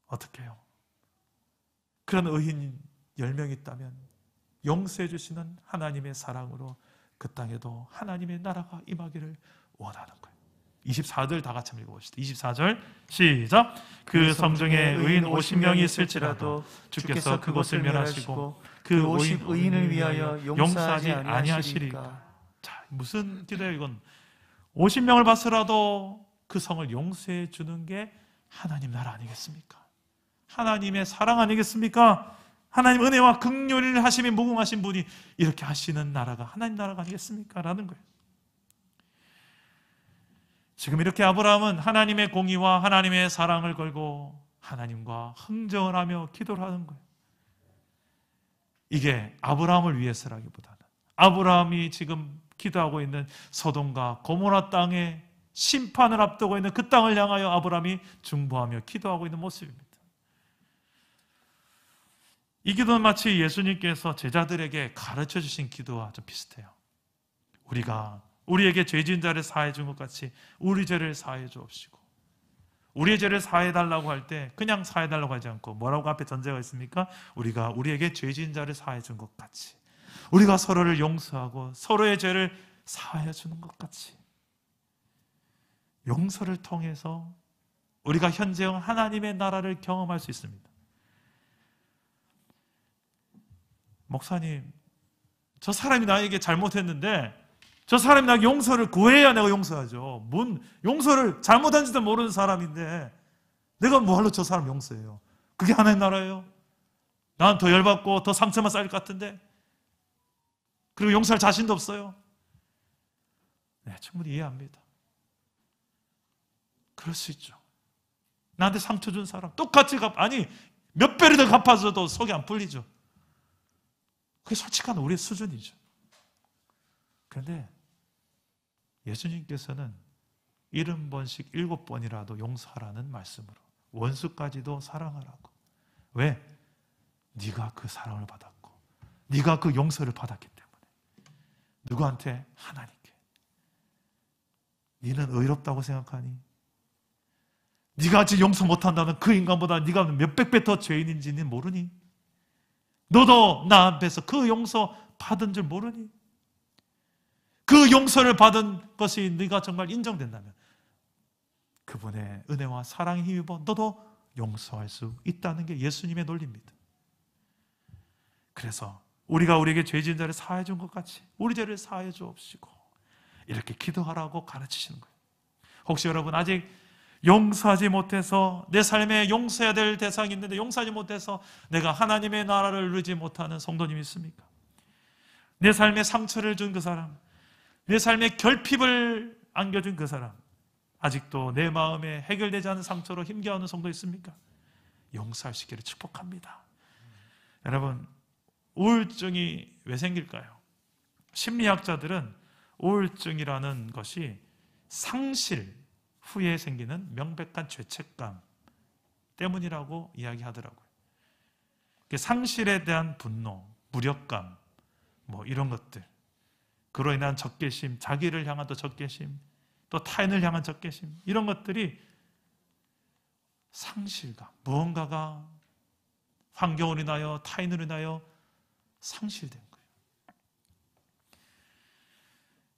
어떻게 해요? 그런 의인 10명 있다면 용서해 주시는 하나님의 사랑으로 그 땅에도 하나님의 나라가 임하기를 원하는 거예요. 24절 다 같이 읽어봅시다. 24절 시작. 그 성중에 의인 50명이 있을지라도 주께서 그곳을 멸하시고 그 50의인을 위하여 용서하지 아니하시리까. 자, 무슨 기도예요 이건? 50명을 봤으라도 그 성을 용서해 주는 게 하나님 나라 아니겠습니까? 하나님의 사랑 아니겠습니까? 하나님 은혜와 긍휼을 하심이 무궁하신 분이 이렇게 하시는 나라가 하나님 나라가 아니겠습니까? 라는 거예요. 지금 이렇게 아브라함은 하나님의 공의와 하나님의 사랑을 걸고 하나님과 흥정을 하며 기도를 하는 거예요. 이게 아브라함을 위해서라기보다는 아브라함이 지금 기도하고 있는 소돔과 고모라 땅의 심판을 앞두고 있는 그 땅을 향하여 아브라함이 중보하며 기도하고 있는 모습입니다. 이 기도는 마치 예수님께서 제자들에게 가르쳐 주신 기도와 좀 비슷해요. 우리가 우리에게 죄 지은 자를 사해 준 것 같이 우리 죄를 사해 주옵시고, 우리의 죄를 사해 달라고 할 때 그냥 사해 달라고 하지 않고 뭐라고 앞에 전제가 있습니까? 우리가 우리에게 죄 지은 자를 사해 준 것 같이 우리가 서로를 용서하고 서로의 죄를 사해 주는 것 같이 용서를 통해서 우리가 현재형 하나님의 나라를 경험할 수 있습니다. 목사님, 저 사람이 나에게 잘못했는데 저 사람이 나에게 용서를 구해야 내가 용서하죠. 뭔 용서를 잘못한지도 모르는 사람인데 내가 뭐하러 저 사람 용서해요? 그게 하나님 나라예요? 난 더 열받고 더 상처만 쌓일 것 같은데, 그리고 용서할 자신도 없어요. 네, 충분히 이해합니다. 그럴 수 있죠. 나한테 상처 준 사람 똑같이 아니 몇 배를 더 갚아줘도 속이 안 풀리죠. 그게 솔직한 우리의 수준이죠. 그런데 예수님께서는 70번씩 7번이라도 용서하라는 말씀으로 원수까지도 사랑하라고. 왜? 네가 그 사랑을 받았고 네가 그 용서를 받았기 때문에. 누구한테? 하나님께. 너는 의롭다고 생각하니? 네가 아직 용서 못한다는 그 인간보다 네가 몇백 배 더 죄인인지는 모르니? 너도 나 앞에서 그 용서 받은 줄 모르니? 그 용서를 받은 것이 네가 정말 인정된다면 그분의 은혜와 사랑에 힘입어 너도 용서할 수 있다는 게 예수님의 논리입니다. 그래서 우리가 우리에게 죄 지은 자를 사해 준 것 같이 우리 죄를 사해 주옵시고 이렇게 기도하라고 가르치시는 거예요. 혹시 여러분 아직 용서하지 못해서 내 삶에 용서해야 될 대상이 있는데 용서하지 못해서 내가 하나님의 나라를 누리지 못하는 성도님이 있습니까? 내 삶에 상처를 준 그 사람, 내 삶에 결핍을 안겨준 그 사람, 아직도 내 마음에 해결되지 않은 상처로 힘겨워하는 성도 있습니까? 용서할 수 있기를 축복합니다. 여러분, 우울증이 왜 생길까요? 심리학자들은 우울증이라는 것이 상실 후에 생기는 명백한 죄책감 때문이라고 이야기하더라고요. 상실에 대한 분노, 무력감, 뭐 이런 것들, 그로 인한 적개심, 자기를 향한 또 적개심, 또 타인을 향한 적개심, 이런 것들이 상실감, 무언가가 환경으로 인하여 타인으로 인하여 상실된 거예요.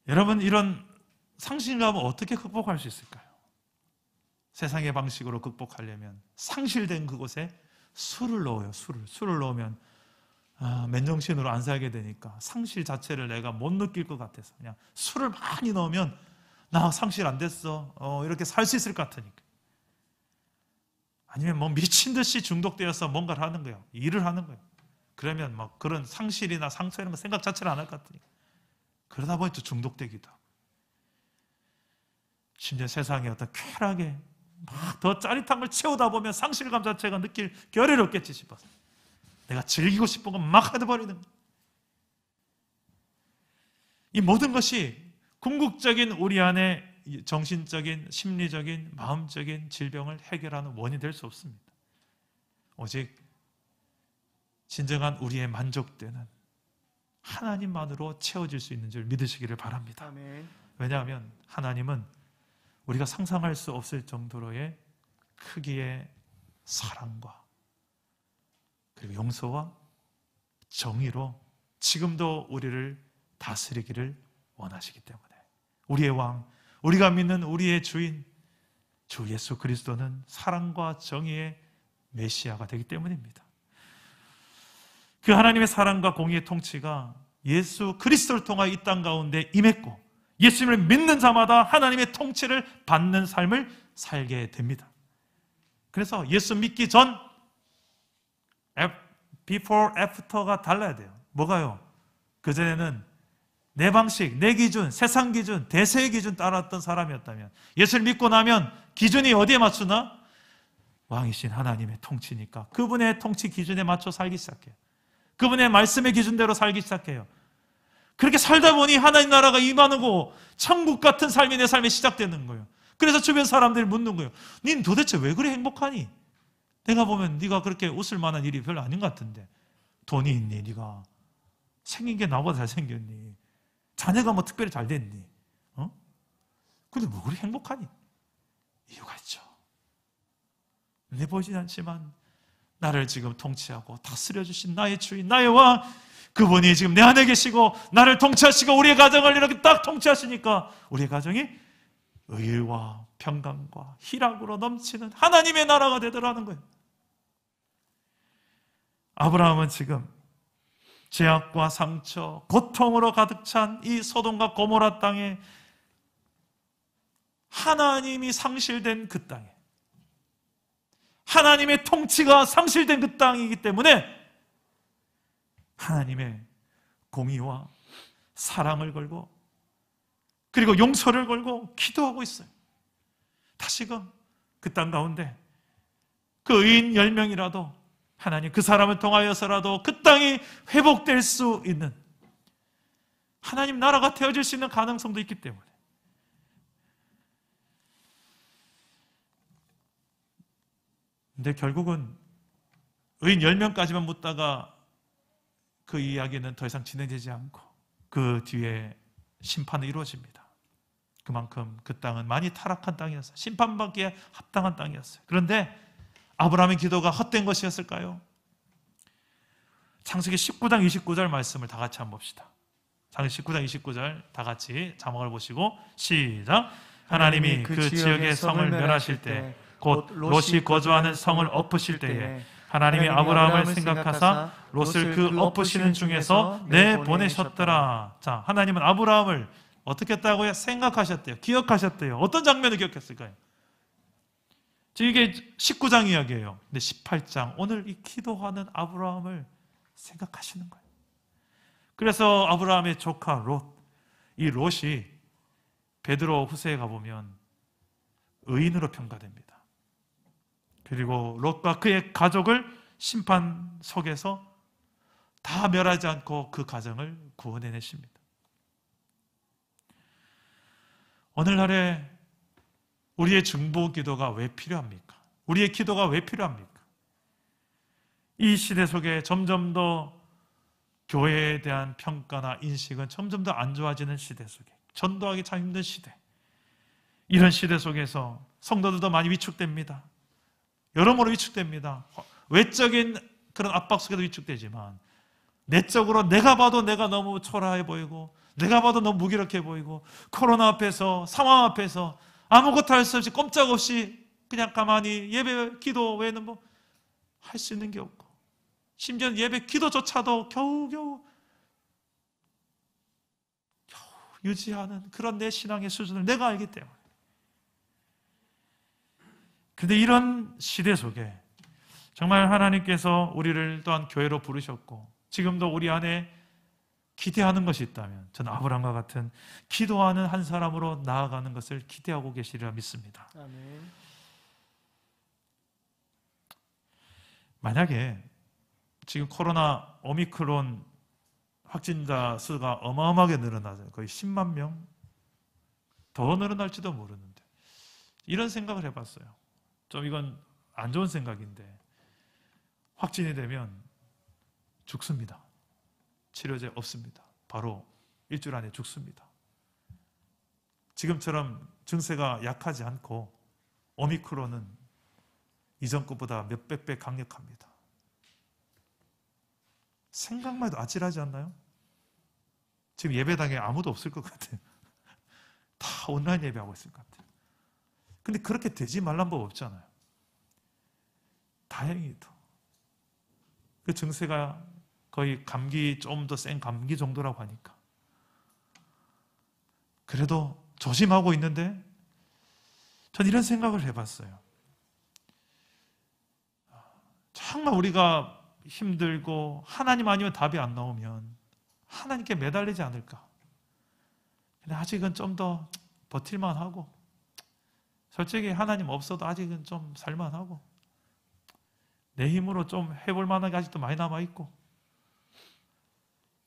여러분, 이런 상실감을 어떻게 극복할 수 있을까요? 세상의 방식으로 극복하려면 상실된 그곳에 술을 넣어요. 술을 넣으면 맨정신으로 안 살게 되니까 상실 자체를 내가 못 느낄 것 같아서 그냥 술을 많이 넣으면 나 상실 안 됐어, 이렇게 살 수 있을 것 같으니까. 아니면 뭐 미친 듯이 중독되어서 뭔가를 하는 거예요. 일을 하는 거예요. 그러면 뭐 그런 상실이나 상처 이런 거 생각 자체를 안 할 것 같으니까 그러다 보니 또 중독되기도 하고, 심지어 세상의 어떤 쾌락에 막 더 짜릿한 걸 채우다 보면 상실감 자체가 느낄 겨를이 없겠지 싶어서 내가 즐기고 싶은 건 막 해버리는 거예요. 이 모든 것이 궁극적인 우리 안에 정신적인, 심리적인, 마음적인 질병을 해결하는 원인이 될 수 없습니다. 오직 진정한 우리의 만족되는 하나님만으로 채워질 수 있는 줄 믿으시기를 바랍니다. 아멘. 왜냐하면 하나님은 우리가 상상할 수 없을 정도로의 크기의 사랑과 그리고 용서와 정의로 지금도 우리를 다스리기를 원하시기 때문에 우리의 왕, 우리가 믿는 우리의 주인 주 예수 그리스도는 사랑과 정의의 메시아가 되기 때문입니다. 그 하나님의 사랑과 공의의 통치가 예수 그리스도를 통하여 이 땅 가운데 임했고 예수님을 믿는 자마다 하나님의 통치를 받는 삶을 살게 됩니다. 그래서 예수 믿기 전 before, after가 달라야 돼요. 뭐가요? 그전에는 내 방식, 내 기준, 세상 기준, 대세의 기준 따랐던 사람이었다면 예수를 믿고 나면 기준이 어디에 맞추나? 왕이신 하나님의 통치니까 그분의 통치 기준에 맞춰 살기 시작해요. 그분의 말씀의 기준대로 살기 시작해요. 그렇게 살다 보니 하나님 나라가 임하는 거, 천국 같은 삶이 내 삶에 시작되는 거예요. 그래서 주변 사람들이 묻는 거예요. 닌 도대체 왜 그래 행복하니? 내가 보면 네가 그렇게 웃을 만한 일이 별로 아닌 것 같은데 돈이 있니? 네가 생긴 게 나보다 잘생겼니? 자녀가 뭐 특별히 잘 됐니? 근데 뭐 그렇게 행복하니? 이유가 있죠. 눈에 보이진 않지만 나를 지금 통치하고 다스려 주신 나의 주인, 나의 왕, 그분이 지금 내 안에 계시고 나를 통치하시고 우리의 가정을 이렇게 딱 통치하시니까 우리의 가정이 의와 평강과 희락으로 넘치는 하나님의 나라가 되더라는 거예요. 아브라함은 지금 죄악과 상처, 고통으로 가득 찬 이 소돔과 고모라 땅에 하나님이 상실된 그 땅에 하나님의 통치가 상실된 그 땅이기 때문에 하나님의 공의와 사랑을 걸고 그리고 용서를 걸고 기도하고 있어요. 다시금 그 땅 가운데 그 의인 10명이라도 하나님 그 사람을 통하여서라도 그 땅이 회복될 수 있는 하나님 나라가 되어질 수 있는 가능성도 있기 때문에 근데 결국은 의인 10명까지만 묻다가 그 이야기는 더 이상 진행되지 않고 그 뒤에 심판이 이루어집니다. 그만큼 그 땅은 많이 타락한 땅이었어요. 심판받기에 합당한 땅이었어요. 그런데 아브라함의 기도가 헛된 것이었을까요? 창세기 19장 29절 말씀을 다 같이 한번 봅시다. 창세기 19장 29절 다 같이 자막을 보시고 시작. 하나님이 그 지역의 성을 멸하실 때 곧 롯이 거주하는 성을 엎으실 때에 하나님이 아브라함을 생각하사 롯을 그 엎으시는 중에서 내보내셨더라. 자, 하나님은 아브라함을 어떻게 했다고요? 생각하셨대요. 기억하셨대요. 어떤 장면을 기억했을까요? 이게 19장 이야기예요. 근데 18장 오늘 이 기도하는 아브라함을 생각하시는 거예요. 그래서 아브라함의 조카 롯, 이 롯이 베드로 후서에 가보면 의인으로 평가됩니다. 그리고 롯과 그의 가족을 심판 속에서 다 멸하지 않고 그 가정을 구원해내십니다. 오늘날에 우리의 중보 기도가 왜 필요합니까? 우리의 기도가 왜 필요합니까? 이 시대 속에 점점 더 교회에 대한 평가나 인식은 점점 더 안 좋아지는 시대 속에 전도하기 참 힘든 시대, 이런 시대 속에서 성도들도 많이 위축됩니다. 여러모로 위축됩니다. 외적인 그런 압박 속에도 위축되지만 내적으로 내가 봐도 내가 너무 초라해 보이고 내가 봐도 너무 무기력해 보이고 코로나 앞에서 상황 앞에서 아무것도 할 수 없이 꼼짝없이 그냥 가만히 예배 기도 외에는 뭐 할 수 있는 게 없고 심지어 예배 기도조차도 겨우겨우 유지하는 그런 내 신앙의 수준을 내가 알기 때문에. 그런데 이런 시대 속에 정말 하나님께서 우리를 또한 교회로 부르셨고 지금도 우리 안에 기대하는 것이 있다면 저는 아브라함과 같은 기도하는 한 사람으로 나아가는 것을 기대하고 계시리라 믿습니다. 아멘. 만약에 지금 코로나 오미크론 확진자 수가 어마어마하게 늘어나서 거의 10만 명 더 늘어날지도 모르는데 이런 생각을 해봤어요. 좀 이건 안 좋은 생각인데 확진이 되면 죽습니다. 치료제 없습니다. 바로 일주일 안에 죽습니다. 지금처럼 증세가 약하지 않고 오미크론은 이전 것보다 몇백 배 강력합니다. 생각만 해도 아찔하지 않나요? 지금 예배당에 아무도 없을 것 같아요. 다 온라인 예배하고 있을 것 같아요. 근데 그렇게 되지 말란 법 없잖아요. 다행히도 그 증세가 거의 감기, 좀 더 센 감기 정도라고 하니까 그래도 조심하고 있는데 전 이런 생각을 해봤어요. 정말 우리가 힘들고 하나님 아니면 답이 안 나오면 하나님께 매달리지 않을까. 근데 아직은 좀 더 버틸만 하고 솔직히 하나님 없어도 아직은 좀 살만하고 내 힘으로 좀 해볼 만한 게 아직도 많이 남아있고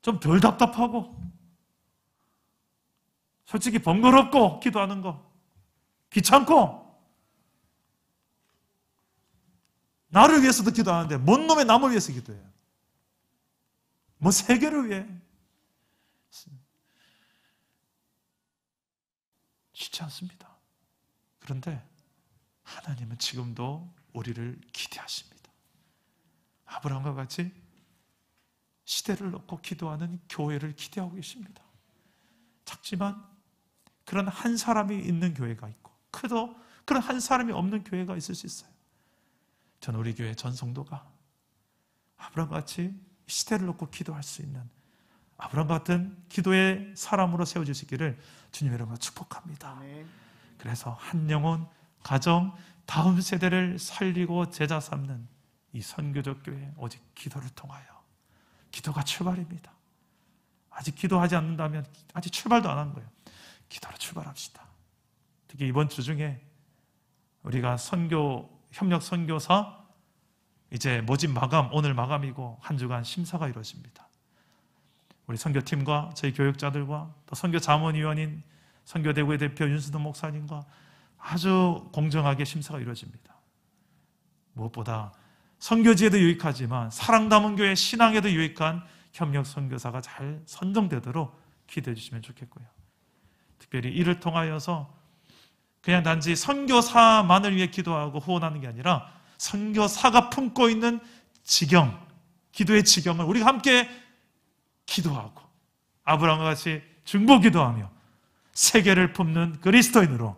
좀 덜 답답하고 솔직히 번거롭고 기도하는 거 귀찮고 나를 위해서도 기도하는데 뭔 놈의 남을 위해서 기도해요. 뭐 세계를 위해 쉽지 않습니다. 그런데 하나님은 지금도 우리를 기대하십니다. 아브라함과 같이 시대를 놓고 기도하는 교회를 기대하고 계십니다. 작지만 그런 한 사람이 있는 교회가 있고 크도 그런 한 사람이 없는 교회가 있을 수 있어요. 저는 우리 교회 전 성도가 아브라함과 같이 시대를 놓고 기도할 수 있는 아브라함과 같은 기도의 사람으로 세워질 수 있기를 주님 이름으로 축복합니다. 아멘. 그래서 한 영혼, 가정, 다음 세대를 살리고 제자 삼는 이 선교적 교회 오직 기도를 통하여 기도가 출발입니다. 아직 기도하지 않는다면 아직 출발도 안 한 거예요. 기도로 출발합시다. 특히 이번 주 중에 우리가 협력 선교사 이제 모집 마감, 오늘 마감이고 한 주간 심사가 이루어집니다. 우리 선교팀과 저희 교육자들과 또 선교 자문위원인 선교대구의 대표 윤수동 목사님과 아주 공정하게 심사가 이루어집니다. 무엇보다 선교지에도 유익하지만 사랑 담은 교회 신앙에도 유익한 협력 선교사가 잘 선정되도록 기도해 주시면 좋겠고요. 특별히 이를 통하여서 그냥 단지 선교사만을 위해 기도하고 후원하는 게 아니라 선교사가 품고 있는 지경, 기도의 지경을 우리가 함께 기도하고 아브라함과 같이 중보기도하며 세계를 품는 그리스도인으로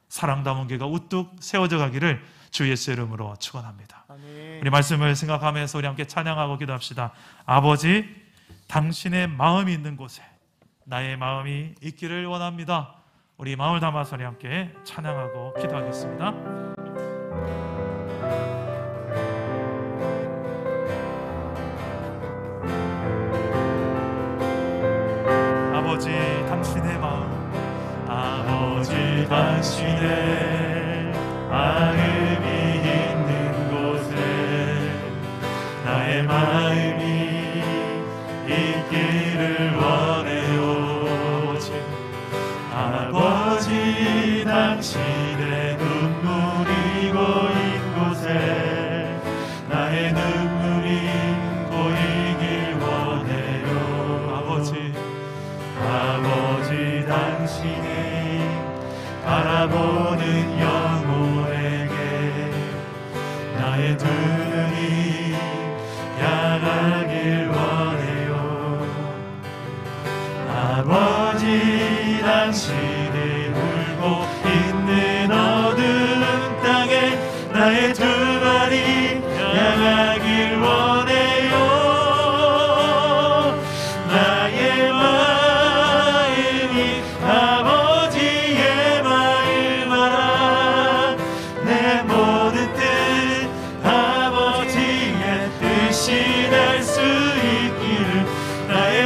사랑 담은 교회가 우뚝 세워져 가기를 주 예수의 이름으로 축원합니다. 아멘. 우리 말씀을 생각하면서 우리 함께 찬양하고 기도합시다. 아버지, 당신의 마음이 있는 곳에 나의 마음이 있기를 원합니다. 우리 마음을 담아서 우리 함께 찬양하고 기도하겠습니다. 아버지, 당신의 마음, 아버지, 당신의 마음이 있는 곳에 나의 마음이 있기를 원해요. 아버지, 당신의 눈물이 고인 곳에 나의 눈물이 고이길 원해요. 아버지, 당신이 바라보는 영혼에게 나의 두 눈이 향하길 원해요. 아버지, 당신이 울고 있는 어두운 땅에 나의 두 발이 향하길 원해요. 나의 마음이 아버지의 마음 알아. 내 모든 뜻 아버지의 뜻이 날 수 있기를 나의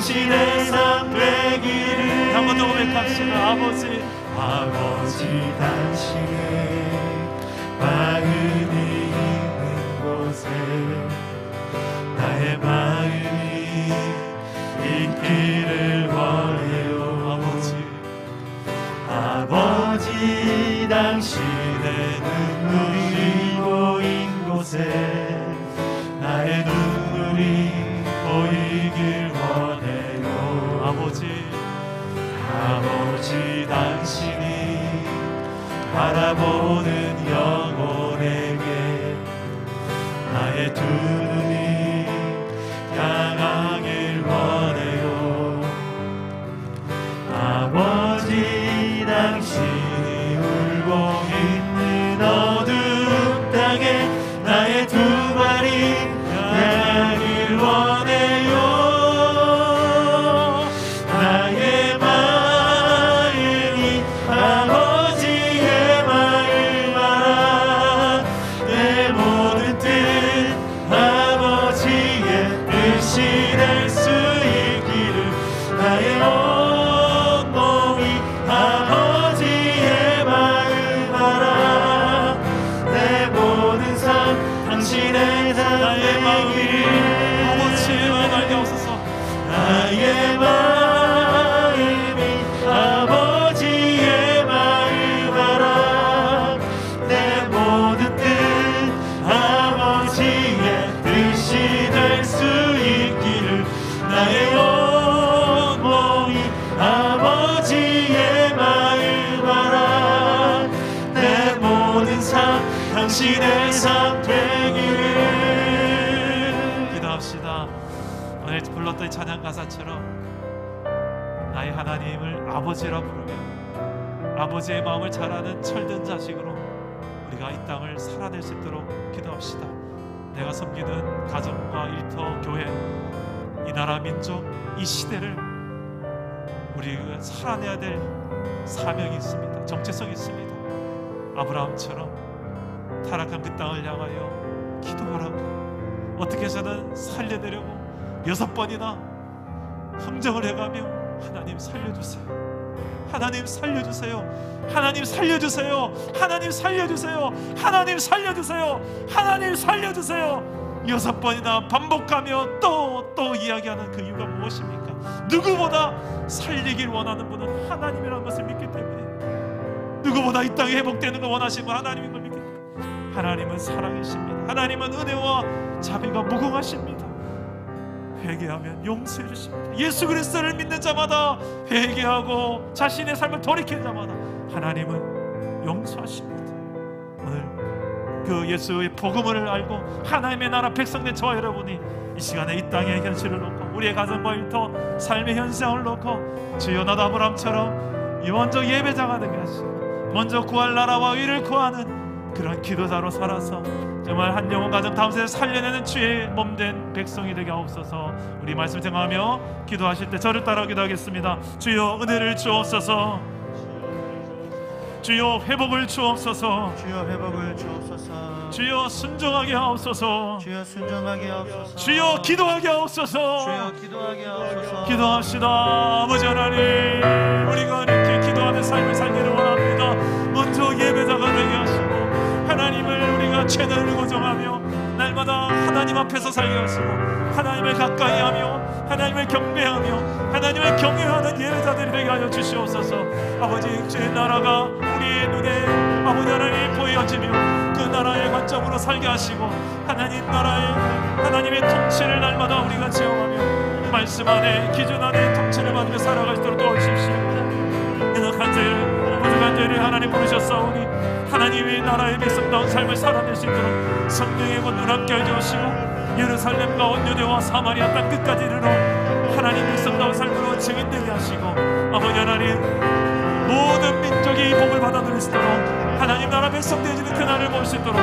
당신의 삶 되기를. 한 번 더 고백합시다. 아버지 당신의 마음이 있는 곳에 나의 마음이 있기를 원해요. 아버지 당신의 눈물이 고인 곳에 나의 눈물이 보이길 원해요. 아버지 당신이 바라보는 영혼에게 나의 두 눈이 향하길 원해요. 아버지 당신이 울고 있는 어두운 땅에 나의 두 발이 향하길 원해요. 나의 마음이 아버지의 마음 알아. 내 모든 뜻 아버지의 뜻이 될 수 있기를. 나의 온몸이 아버지의 마음 알아. 내 모든 삶 당신의 나의 마음이 아버지의 마음 알게 하옵소서. 나의 마음이 아버지의 마음 알아. 내 모든 뜻 아버지의 뜻이 될 수 있기를. 나의 온몸이 아버지의 마음 알아. 내 모든 삶 당신의 삶 되기를. 기도합시다. 오늘 불렀던 찬양 가사처럼 나의 하나님을 아버지라 부르며 아버지의 마음을 잘 아는 철든 자식으로 우리가 이 땅을 살아낼 수 있도록 기도합시다. 내가 섬기는 가정과 일터, 교회, 이 나라, 민족, 이 시대를 우리가 살아내야 될 사명이 있습니다. 정체성이 있습니다. 아브라함처럼 타락한 그 땅을 향하여 기도하라고 어떻게 해서든 살려내려고 6번이나 흥정을 해가며 하나님 살려주세요, 하나님 살려주세요, 하나님 살려주세요, 하나님 살려주세요, 하나님 살려주세요, 하나님 살려주세요 6번이나 반복하며 또 이야기하는 그 이유가 무엇입니까? 누구보다 살리길 원하는 분은 하나님이라는 것을 믿기 때문에, 누구보다 이 땅이 회복되는 걸 원하시는 분 하나님인 걸 믿기 때문에, 하나님은 사랑이십니다. 하나님은 은혜와 자비가 무궁하십니다. 회개하면 용서해 주십니다. 예수 그리스도를 믿는 자마다, 회개하고 자신의 삶을 돌이키는 자마다 하나님은 용서하십니다. 오늘 그 예수의 복음을 알고 하나님의 나라 백성된 저와 여러분이 이 시간에 이 땅의 현실을 놓고 우리의 가정과 일터, 삶의 현상을 놓고 주여 나도 아브라함처럼 먼저 예배자가 되게 하시고 먼저 구할 나라와 의를 구하는 그런 기도자로 살아서 정말 한 영혼 가정 다음 세대 살려내는 주의 몸된 백성이 되게 하옵소서. 우리 말씀 생각하며 기도하실 때 저를 따라 기도하겠습니다. 주여 은혜를 주옵소서. 주여 회복을 주옵소서. 주여 회복을 주옵소서. 주여 순종하게 하옵소서. 주여 순종하게 하옵소서. 주여 기도하게 하옵소서. 주여 기도하게 하옵소서. 기도합시다. 아버지 하나님, 우리가 이렇게 기도하는 삶을 살기를 원합니다. 먼저 예배자가 되게 하시고 하나님을 우리가 최선을 고정하며 날마다 하나님 앞에서 살게 하시고 하나님을 가까이 하며 하나님을 경배하며 하나님을 경외하는 예배자들이 되게 하여 주시옵소서. 아버지, 주의 나라가 우리의 눈에 아버지 하나님 보여지며 그 나라의 관점으로 살게 하시고 하나님 나라의 하나님의 통치를 날마다 우리가 체험하며 말씀 안에 기준 안에 통치를 받으며 살아갈 수 있도록 도와주십시오. 연약한 죄를 부족한 죄를 하나님 부르셨사오니 하나님의 나라의 백성다운 삶을 살아낼 수 있도록 성령의 문 눈앞게 해주시고 예루살렘과 온 유대와 사마리아 땅 끝까지 이르러 하나님 백성다운 삶으로 증인되게 하시고 아버지 하나님 모든 민족이 이 복을 받아 누릴 수 있도록 하나님 나라 백성 되어지는 그날을 볼 수 있도록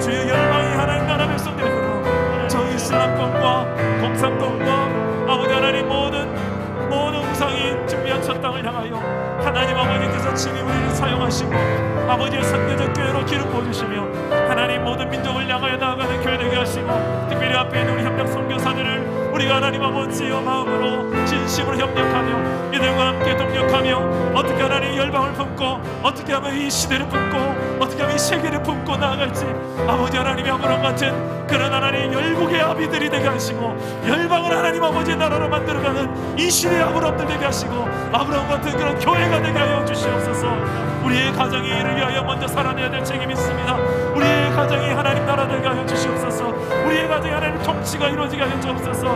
주의 열망이 하나님 나라 백성 되어지도록 저 이슬람권과 공산권과 아버지 하나님 모든 우상이 준비한 저 땅을 향하여 하나님 아버지께서 친히 우리를 사용하시고 아버지의 선대적 교회로 기름 부어주시며 하나님 모든 민족을 향하여 나아가는 교회 되게 하시고 특별히 앞에 있는 우리 협력 선교사들을 우리가 하나님 아버지의 마음으로 진심으로 협력하며 이들과 함께 동력하며 어떻게 하나님 열방을 품고 어떻게 하면 이 시대를 품고 어떻게 하면 이 세계를 품고 나아갈지 아버지 하나님의 아브라함 같은 그런 하나님 열국의 아비들이 되게 하시고 열방을 하나님 아버지의 나라로 만들어가는 이 시대의 아브라함들 되게 하시고 아브라함 같은 그런 교회가 되게 하여 주시옵소서. 우리의 가정이 이를 위하여 먼저 살아내야 될 책임이 있습니다. 우리의 가정이 하나님 나라 되게 하여 주시옵소서. 우리의 가정이 하나님 통치가 이루어지게 하여 주옵소서.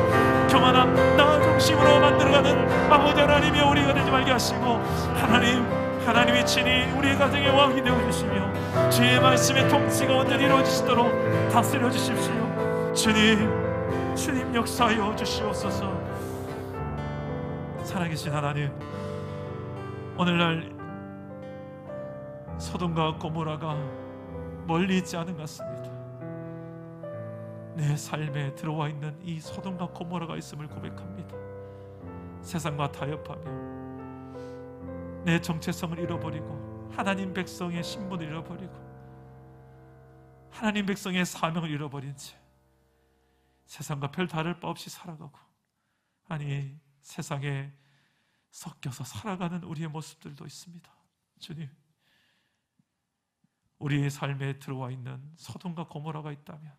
교만함 나 중심으로 만들어가는 아버지 하나님이 우리가 되지 말게 하시고 하나님이 친히 우리의 가정의 왕이 되어주시며 주의 말씀의 통치가 온전히 이루어지시도록 다스려 주십시오. 주님 역사하여 주시옵소서. 살아계신 하나님, 오늘날 소돔과 고모라가 멀리 있지 않은 것 같습니다. 내 삶에 들어와 있는 이 소돔과 고모라가 있음을 고백합니다. 세상과 타협하며 내 정체성을 잃어버리고 하나님 백성의 신분을 잃어버리고 하나님 백성의 사명을 잃어버린 채 세상과 별 다를 바 없이 살아가고 아니 세상에 섞여서 살아가는 우리의 모습들도 있습니다. 주님, 우리의 삶에 들어와 있는 소돔과 고모라가 있다면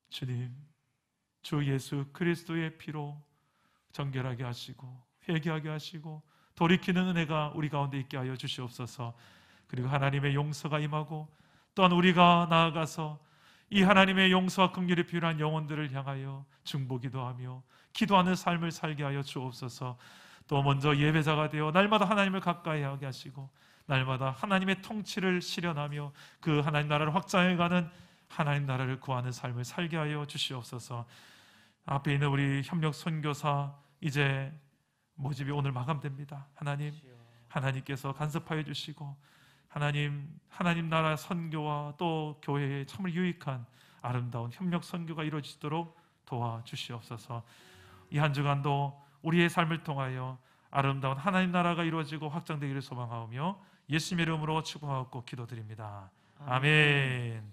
주님, 주 예수 그리스도의 피로 정결하게 하시고 회개하게 하시고 돌이키는 은혜가 우리 가운데 있게 하여 주시옵소서. 그리고 하나님의 용서가 임하고 또한 우리가 나아가서 이 하나님의 용서와 긍휼이 필요한 영혼들을 향하여 중보기도 하며 기도하는 삶을 살게 하여 주옵소서. 또 먼저 예배자가 되어 날마다 하나님을 가까이 하게 하시고 날마다 하나님의 통치를 실현하며 그 하나님 나라를 확장해가는 하나님 나라를 구하는 삶을 살게 하여 주시옵소서. 앞에 있는 우리 협력 선교사 이제 모집이 오늘 마감됩니다. 하나님께서 간섭하여 주시고 하나님 나라 선교와 또 교회에 참을 유익한 아름다운 협력 선교가 이루어지도록 도와주시옵소서. 이 한 주간도 우리의 삶을 통하여 아름다운 하나님 나라가 이루어지고 확장되기를 소망하오며 예수님의 이름으로 축복하고 기도드립니다. 아멘.